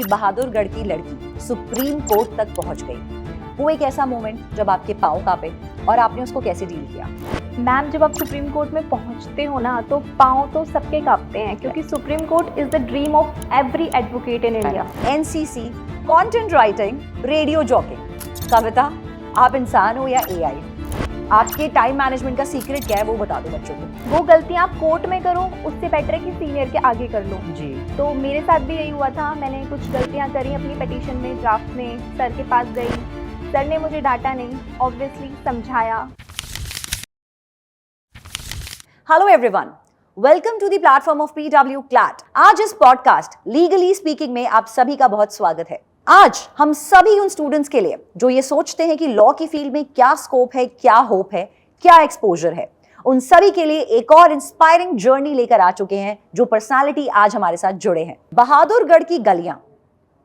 कि बहादुरगढ़ की लड़की सुप्रीम कोर्ट तक पहुंच गई। वो एक ऐसा मोमेंट जब आपके पाँव कांपे और आपने उसको कैसे डील किया? मैम, जब आप सुप्रीम कोर्ट में पहुंचते हो ना तो पाँव तो सबके कांपते हैं, क्योंकि supreme court is the dream of every advocate in India. NCC, content writing, radio jockeying. Kavita, आप इंसान हो या एआई? आपके टाइम मैनेजमेंट का सीक्रेट क्या है वो बता दो बच्चों को। वो गलतियां आप कोर्ट में करो उससे बेटर है कि सीनियर के आगे कर लो। जी। तो मेरे साथ भी यही हुआ था। मैंने कुछ गलतियां करी अपनी पिटीशन में, ड्राफ्ट में। सर के पास गई, सर ने मुझे डांटा नहीं, ऑब्वियसली समझाया। Hello everyone, welcome to the platform of PW CLAT. आज इस पॉडकास्ट लीगली स्पीकिंग में आप सभी का बहुत स्वागत है। आज हम सभी उन स्टूडेंट्स के लिए जो ये सोचते हैं कि लॉ की फील्ड में क्या स्कोप है, क्या होप है, क्या एक्सपोजर है, उन सभी के लिए एक और इंस्पायरिंग जर्नी लेकर आ चुके हैं जो पर्सनालिटी आज हमारे साथ जुड़े हैं। बहादुरगढ़ की गलियां,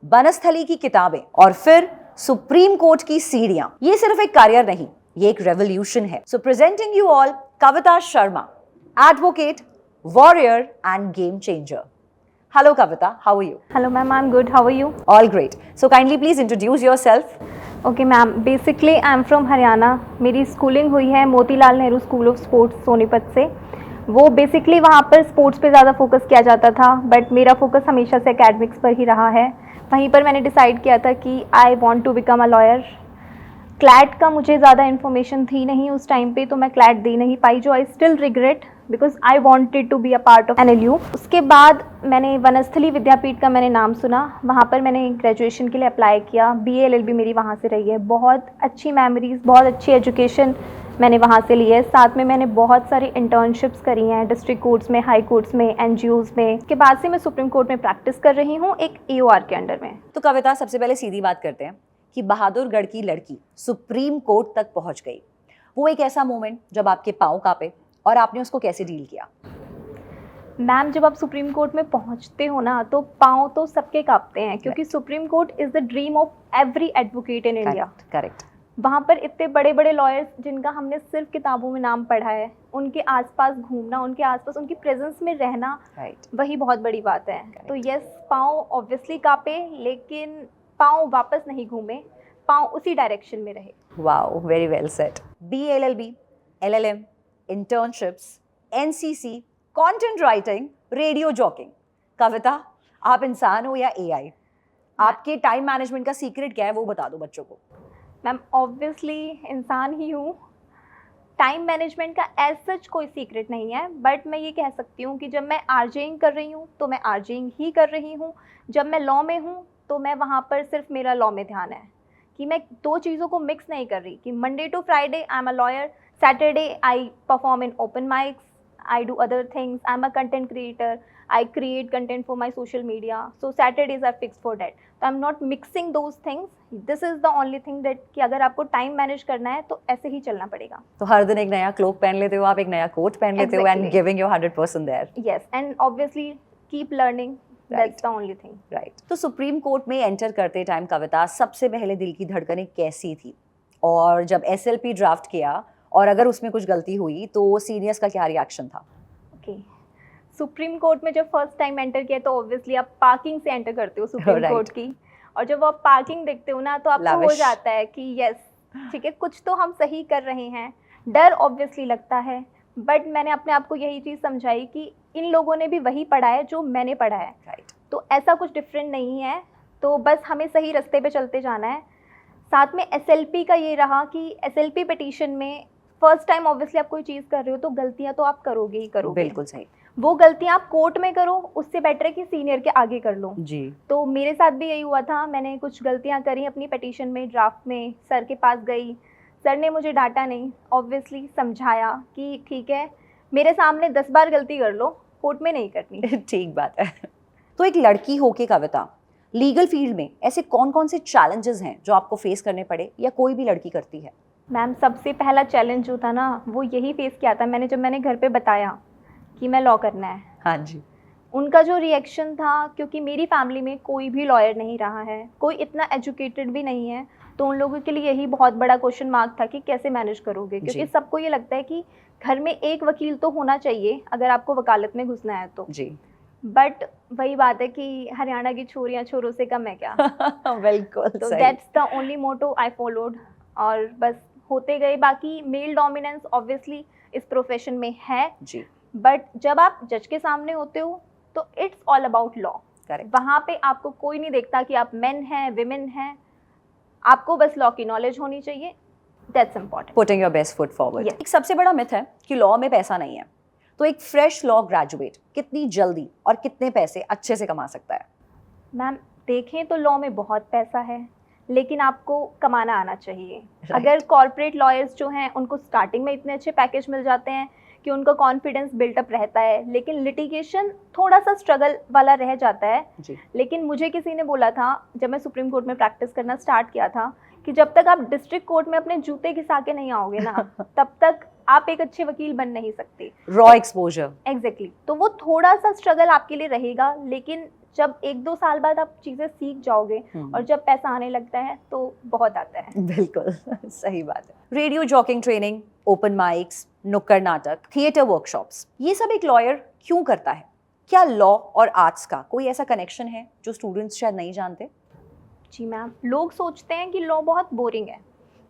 बनस्थली की किताबें और फिर सुप्रीम कोर्ट की सीढ़ियां। ये सिर्फ एक करियर नहीं, ये एक रेवोल्यूशन है। So presenting you all Kavita Sharma, advocate, warrior and game changer. Hello Kavita, how are you? Hello ma'am, I'm good. How are you? All great. So kindly please introduce yourself. Okay ma'am, basically I'm from Haryana. मेरी schooling हुई है Motilal Nehru school of sports Sonipat से। वो basically वहाँ पर sports पे ज़्यादा focus किया जाता था, बट मेरा फोकस हमेशा से एकेडमिक्स पर ही रहा है। वहीं पर मैंने डिसाइड किया था कि I want to become a lawyer. CLAT का मुझे ज़्यादा इन्फॉर्मेशन थी नहीं उस टाइम पे, तो मैं क्लैट दे नहीं पाई, जो I still regret because I wanted to be a part of NLU। उसके बाद मैंने वनस्थली विद्यापीठ का मैंने नाम सुना, वहाँ पर मैंने ग्रेजुएशन के लिए अप्लाई किया। BA LLB मेरी वहाँ से रही है। बहुत अच्छी मेमोरीज, बहुत अच्छी एजुकेशन मैंने वहाँ से ली है। साथ में मैंने बहुत सारी इंटर्नशिप्स करी हैं डिस्ट्रिक्ट कोर्ट्स में, हाई कोर्ट्स में, NGOs में। उसके बाद से मैं सुप्रीम कोर्ट में प्रैक्टिस कर रही हूँ एक AOR के अंडर में। तो कविता, सबसे पहले सीधी बात करते हैं कि बहादुरगढ़ की लड़की सुप्रीम कोर्ट तक पहुंच गई। वो एक ऐसा मोमेंट जब आपके पाँव कांपे और आपने उसको कैसे डील किया? मैम, जब आप सुप्रीम कोर्ट में पहुंचते हो ना तो पाँव तो सबके कांपते हैं, क्योंकि supreme court is the dream of every advocate in India. Correct. वहाँ पर इतने बड़े बड़े लॉयर्स जिनका हमने सिर्फ किताबों में नाम पढ़ा है, उनके आसपास घूमना, उनके आसपास उनकी प्रेजेंस में रहना, वही बहुत बड़ी बात है। तो यस, पाँव ऑब्वियसली कांपे, लेकिन पाँव वापस नहीं घूमे, पाँव उसी डायरेक्शन में रहे। Wow, very well said. BA LLB, LLM, internships, NCC, content writing, radio jockeying. Kavita, आप इंसान हो या AI? आपके टाइम मैनेजमेंट का सीक्रेट क्या है वो बता दो बच्चों को। मैम, ऑब्वियसली इंसान ही हूँ। टाइम मैनेजमेंट का एज सच कोई सीक्रेट नहीं है, बट मैं ये कह सकती हूँ कि जब मैं RJing कर रही हूँ तो मैं RJing ही कर रही हूँ। जब मैं लॉ में हूँ तो मैं वहाँ पर सिर्फ मेरा लॉ में ध्यान है, कि मैं दो चीज़ों को मिक्स नहीं कर रही कि Monday to Friday I am a lawyer, Saturday I perform in open mics, I do other things, I'm a content creator, I create content for my social media, so Saturdays are fixed for that. So I'm not mixing those things. This is the only thing that कि अगर आपको time manage करना है तो ऐसे ही चलना पड़ेगा। तो हर दिन एक नया क्लोक पहन लेते हो आप, एक नया कोट पहन लेते हो, and giving your 100% there. Yes, and obviously keep learning. That's the only thing. Right. तो सुप्रीम कोर्ट में एंटर करते टाइम कविता, सबसे पहले दिल की धड़कनें कैसी थी? और जब SLP ड्राफ्ट किया और अगर उसमें कुछ गलती हुई तो सीनियर्स का क्या रिएक्शन था? ओके, सुप्रीम कोर्ट में जब फर्स्ट टाइम एंटर किया तो ऑब्वियसली आप पार्किंग से एंटर करते हो सुप्रीम कोर्ट की, और जब आप पार्किंग देखते हो ना तो आपको हो जाता है कि यस ठीक है, कुछ तो हम सही कर रहे हैं। डर ऑब्वियसली लगता है, बट मैंने अपने आप को यही चीज़ समझाई कि इन लोगों ने भी वही पढ़ा है जो मैंने पढ़ा है। तो ऐसा कुछ डिफरेंट नहीं है, तो बस हमें सही रास्ते पे चलते जाना है। साथ में SLP का ये रहा कि SLP पिटीशन में फर्स्ट टाइम ऑब्वियसली आप कोई चीज़ कर रहे हो तो गलतियां तो आप करोगे ही करोगे। बिल्कुल सही। वो गलतियां आप कोर्ट में करो उससे बेटर है कि सीनियर के आगे कर लो। जी। तो मेरे साथ भी यही हुआ था। मैंने कुछ गलतियां करी अपनी पिटीशन में, ड्राफ्ट में। सर के पास गई, सर ने मुझे डांटा नहीं, ऑब्वियसली समझाया कि ठीक है, मेरे सामने 10 बार गलती कर लो, कोर्ट में नहीं करनी। ठीक बात है। तो एक लड़की होके कविता, लीगल फील्ड में ऐसे कौन कौन से चैलेंजेस हैं जो आपको फेस करने पड़े या कोई भी लड़की करती है? मैम, सबसे पहला चैलेंज जो था ना वो यही फेस किया था मैंने, जब मैंने घर पे बताया कि मैं लॉ करना है। हाँ जी। उनका जो रिएक्शन था, क्योंकि मेरी फैमिली में कोई भी लॉयर नहीं रहा है, कोई इतना एजुकेटेड भी नहीं है, तो उन लोगों के लिए यही बहुत बड़ा क्वेश्चन मार्क था कि कैसे मैनेज करोगे, क्योंकि सबको ये लगता है कि घर में एक वकील तो होना चाहिए अगर आपको वकालत में घुसना है तो। जी। बट वही बात है कि हरियाणा की छोरियां छोरों से कम है क्या। बिल्कुल तो सही। That's the only motto I followed, और बस होते गए। बाकी मेल डोमिनेंस ऑब्वियसली इस प्रोफेशन में है, जी बट जब आप जज के सामने होते हो तो it's all about law. Correct. वहाँ पे आपको कोई नहीं देखता कि आप मेन हैं विमेन हैं, आपको बस लॉ की नॉलेज होनी चाहिए, that's important. Putting your best foot forward. Yes. एक सबसे बड़ा मिथ है कि लॉ में पैसा नहीं है, तो एक फ्रेश लॉ ग्रेजुएट कितनी जल्दी और कितने पैसे अच्छे से कमा सकता है? मैम देखें तो लॉ में बहुत पैसा है, लेकिन आपको कमाना आना चाहिए। Right. अगर कॉर्पोरेट लॉयर्स जो हैं उनको स्टार्टिंग में इतने अच्छे पैकेज मिल जाते हैं कि उनका कॉन्फिडेंस बिल्टअप रहता है, लेकिन लिटिगेशन थोड़ा सा स्ट्रगल वाला रह जाता है। जी लेकिन मुझे किसी ने बोला था जब मैं सुप्रीम कोर्ट में प्रैक्टिस करना स्टार्ट किया था कि जब तक आप डिस्ट्रिक्ट कोर्ट में अपने जूते घिसा के नहीं आओगे ना तब तक आप एक अच्छे वकील बन नहीं सकते। Raw exposure. एग्जैक्टली तो वो थोड़ा सा स्ट्रगल आपके लिए रहेगा, लेकिन जब 1-2 साल बाद आप चीज़ें सीख जाओगे और जब पैसा आने लगता है तो बहुत आता है। बिल्कुल सही बात है। Radio jockeying training, open mics, नुक्कड़ नाटक, थिएटर वर्कशॉप्स, ये सब एक लॉयर क्यों करता है? क्या लॉ और आर्ट्स का कोई ऐसा कनेक्शन है जो स्टूडेंट्स शायद नहीं जानते? जी मैम, लोग सोचते हैं कि लॉ बहुत बोरिंग है,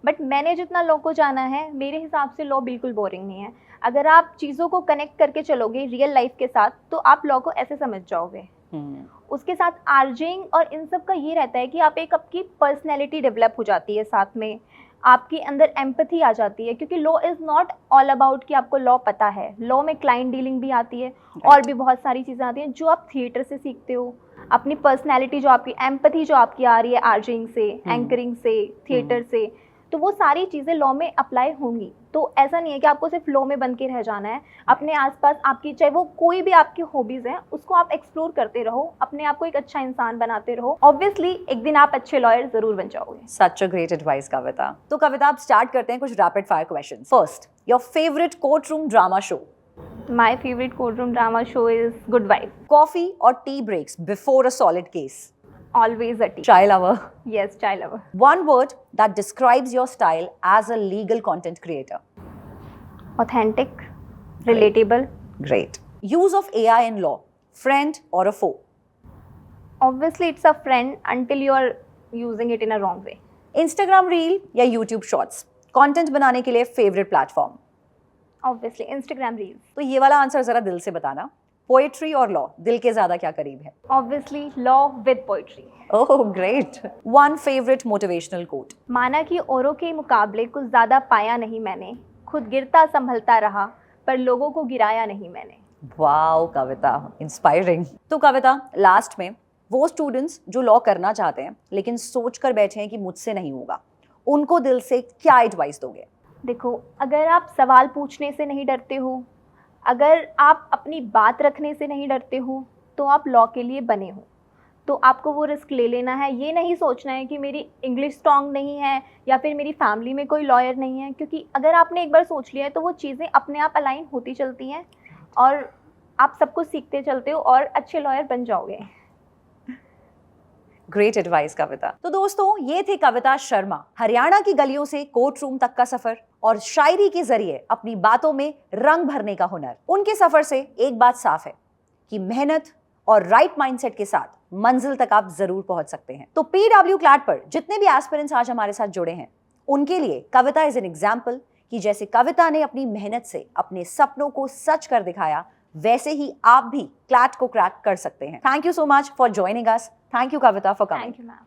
बट मैंने जितना लॉ को जाना है मेरे हिसाब से लॉ बिल्कुल बोरिंग नहीं है। अगर आप चीज़ों को कनेक्ट करके चलोगे रियल लाइफ के साथ तो आप लॉ को ऐसे समझ जाओगे। उसके साथ आर्जिंग और इन सब का ये रहता है कि आप एक आपकी पर्सनैलिटी डेवलप हो जाती है, साथ में आपके अंदर एम्पैथी आ जाती है, क्योंकि law is not all about कि आपको लॉ पता है। लॉ में क्लाइंट डीलिंग भी आती है और भी बहुत सारी चीज़ें आती हैं जो आप थिएटर से सीखते हो। अपनी पर्सनैलिटी जो आपकी एम्पैथी जो आपकी आ रही है आर्जिंग से, एंकरिंग से, थिएटर से, तो वो सारी चीज़ें लॉ में अप्लाई होंगी। तो ऐसा नहीं है कि आपको सिर्फ लॉ में बन के रह जाना है। अपने आसपास आपकी चाहे वो कोई भी आपकी हॉबीज़ हैं उसको आप एक्सप्लोर करते रहो, अपने आप को एक अच्छा इंसान बनाते रहो। ऑब्वियसली एक दिन आप अच्छे लॉयर ज़रूर बन जाओगे। Such a great advice Kavita. तो कविता आप स्टार्ट करते हैं कुछ rapid fire question. First, your favourite courtroom drama show? My favourite courtroom drama show is good wife. Coffee और tea breaks before a solid case? Always a tea. Chai lover. Yes, chai lover. One word that describes your style as a legal content creator? Authentic, relatable. Great. Use of AI in law, friend or a foe? Obviously, it's a friend until you are using it in a wrong way. Instagram reel या YouTube shorts? Content बनाने के लिए favorite platform? Obviously, Instagram reels. तो ये वाला answer जरा दिल से बताना। पोएट्री और लॉ दिल के ज्यादा क्या करीब है? Obviously, law with poetry. Oh, great. One favorite motivational quote? माना कि औरों के मुकाबले कुछ ज़्यादा पाया नहीं मैंने, खुद गिरता संभलता रहा, पर लोगों को गिराया नहीं मैंने। वाओ कविता, इंस्पायरिंग। तो कविता, लास्ट में वो स्टूडेंट्स जो लॉ करना चाहते हैं लेकिन सोच कर बैठे हैं कि मुझसे नहीं होगा, उनको दिल से क्या एडवाइस दोगे? देखो, अगर आप सवाल पूछने से नहीं डरते हो, अगर आप अपनी बात रखने से नहीं डरते हो, तो आप लॉ के लिए बने हो। तो आपको वो रिस्क ले लेना है। ये नहीं सोचना है कि मेरी इंग्लिश स्ट्रॉन्ग नहीं है या फिर मेरी फैमिली में कोई लॉयर नहीं है, क्योंकि अगर आपने एक बार सोच लिया है तो वो चीज़ें अपने आप अलाइन होती चलती हैं और आप सब कुछ सीखते चलते हो और अच्छे लॉयर बन जाओगे। Great advice Kavita. तो दोस्तों, ये थे कविता शर्मा। हरियाणा की गलियों से कोर्ट रूम तक का सफर और शायरी के जरिए अपनी बातों में रंग भरने का हुनर। उनके सफर से एक बात साफ है कि मेहनत और राइट माइंडसेट के साथ मंजिल तक आप जरूर पहुंच सकते हैं। तो PW क्लैट पर जितने भी एस्पिरेंट्स आज हमारे साथ जुड़े हैं, उनके लिए कविता इज एन एग्जाम्पल कि जैसे कविता ने अपनी मेहनत से अपने सपनों को सच कर दिखाया, वैसे ही आप भी क्लैट को क्रैक कर सकते हैं। Thank you so much for joining us. Thank you Kavita for coming. Thank you ma'am.